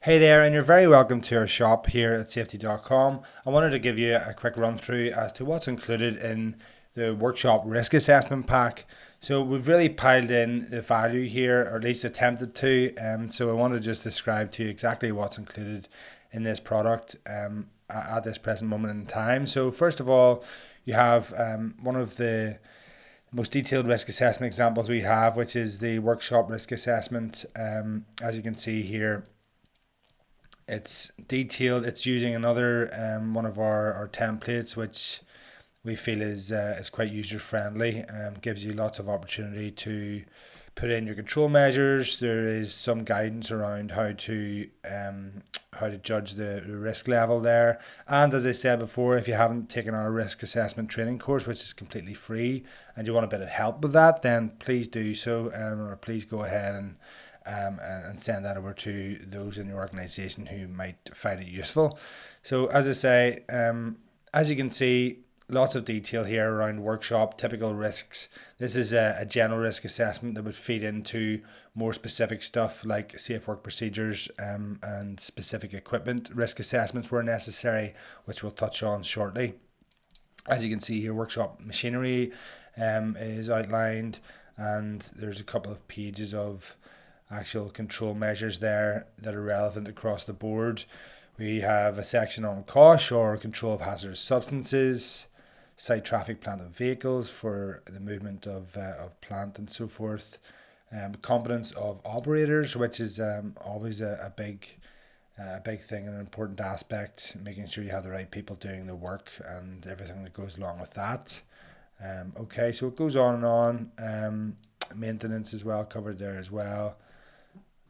Hey there, and you're very welcome to our shop here at safety.com. I wanted to give you a quick run through as to what's included in the workshop risk assessment pack. So we've really piled in the value here, or at least attempted to. So I want to just describe to you exactly what's included in this product at this present moment in time. So first of all, you have one of the most detailed risk assessment examples we have, which is the workshop risk assessment. As you can see here, it's detailed. It's using another one of our templates, which we feel is quite user friendly. Gives you lots of opportunity to put in your control measures. There is some guidance around how to judge the risk level there. And as I said before, if you haven't taken our risk assessment training course, which is completely free, and you want a bit of help with that, then please do so, or please go ahead and send that over to those in your organization who might find it useful. So as I say, as you can see, lots of detail here around workshop typical risks. This is a general risk assessment that would feed into more specific stuff like safe work procedures, and specific equipment risk assessments where necessary, which we'll touch on shortly. As you can see here, workshop machinery is outlined, and there's a couple of pages of actual control measures there that are relevant across the board. We have a section on COSH, or control of hazardous substances, site traffic, plant and vehicles for the movement of plant and so forth. Competence of operators, which is always a big thing and an important aspect, making sure you have the right people doing the work and everything that goes along with that. Okay, so it goes on and on. Maintenance as well covered there as well,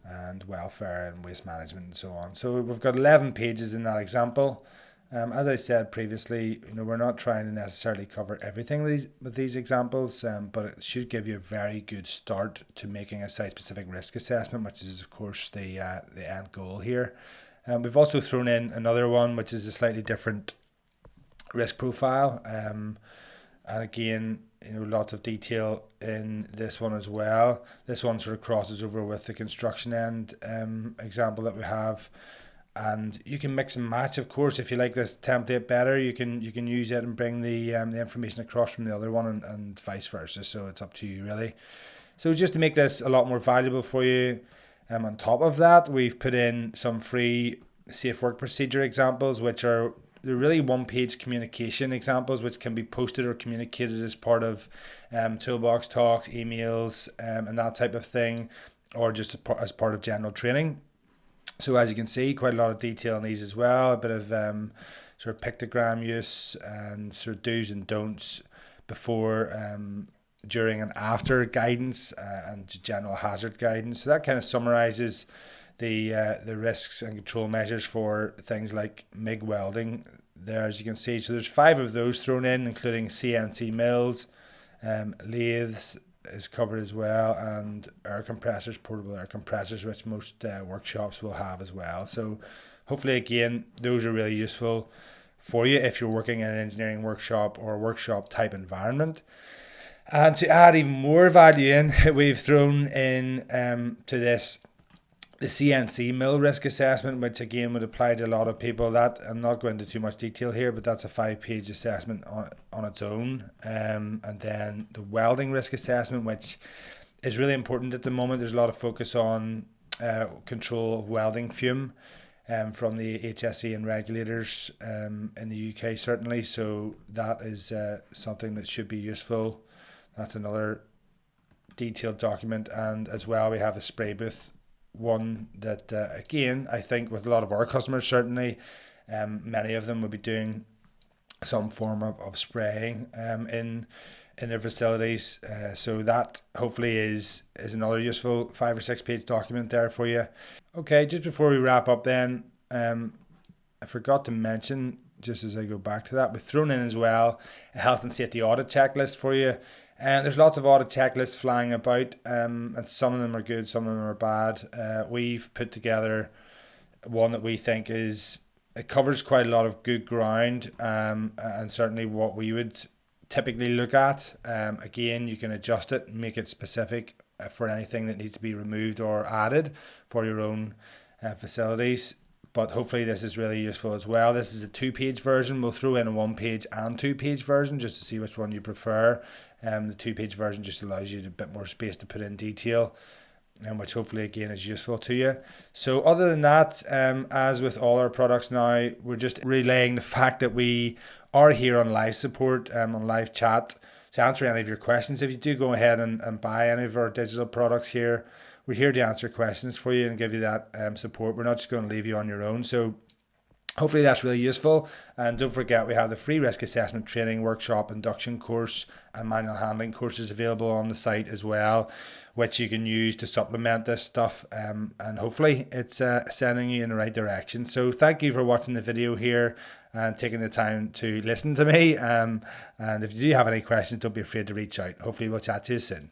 and welfare and waste management and so on. So we've got 11 pages in that example. As I said previously, we're not trying to necessarily cover everything with these examples, but it should give you a very good start to making a site-specific risk assessment, which is of course the end goal here. We've also thrown in another one, which is a slightly different risk profile, and again, lots of detail in this one as well. This one sort of crosses over with the construction end example that we have, and you can mix and match. Of course, if you like this template better, you can use it and bring the information across from the other one, and vice versa. So it's up to you really. So just to make this a lot more valuable for you, on top of that, we've put in some free safe work procedure examples, which are they're really one-page communication examples, which can be posted or communicated as part of toolbox talks, emails, and that type of thing, or just as part of general training. So as you can see, quite a lot of detail in these as well, a bit of sort of pictogram use and sort of do's and don'ts before, during and after guidance, and general hazard guidance. So that kind of summarizes the risks and control measures for things like MIG welding there, as you can see. So there's 5 of those thrown in, including CNC mills, lathes is covered as well, and air compressors, portable air compressors, which most workshops will have as well. So hopefully, again, those are really useful for you if you're working in an engineering workshop or a workshop type environment. And to add even more value in, we've thrown in to this the CNC mill risk assessment, which again would apply to a lot of people. That I'm not going into too much detail here, but that's a 5-page assessment on its own. And then the welding risk assessment, which is really important at the moment. There's a lot of focus on control of welding fume from the HSE and regulators in the UK, certainly. So that is something that should be useful. That's another detailed document. And as well, we have the spray booth one that, again, I think with a lot of our customers, certainly, many of them will be doing some form of spraying in their facilities. So that hopefully is another useful 5 or 6 page document there for you. Okay, just before we wrap up then, I forgot to mention, just as I go back to that, we've thrown in as well a health and safety audit checklist for you. And there's lots of audit checklists flying about, and some of them are good, some of them are bad. We've put together one that we think it covers quite a lot of good ground, and certainly what we would typically look at. Again, you can adjust it and make it specific for anything that needs to be removed or added for your own facilities. But hopefully this is really useful as well. This is a 2-page version. We'll throw in a 1-page and 2-page version just to see which one you prefer. The 2-page version just allows you a bit more space to put in detail, and which hopefully again is useful to you. So other than that, as with all our products now, we're just relaying the fact that we are here on live support, on live chat, to answer any of your questions. If you do go ahead and buy any of our digital products here, we're here to answer questions for you and give you that support. We're not just going to leave you on your own. So hopefully that's really useful. And don't forget, we have the free risk assessment training workshop, induction course, and manual handling courses available on the site as well, which you can use to supplement this stuff. And hopefully it's sending you in the right direction. So thank you for watching the video here and taking the time to listen to me. And if you do have any questions, don't be afraid to reach out. Hopefully we'll chat to you soon.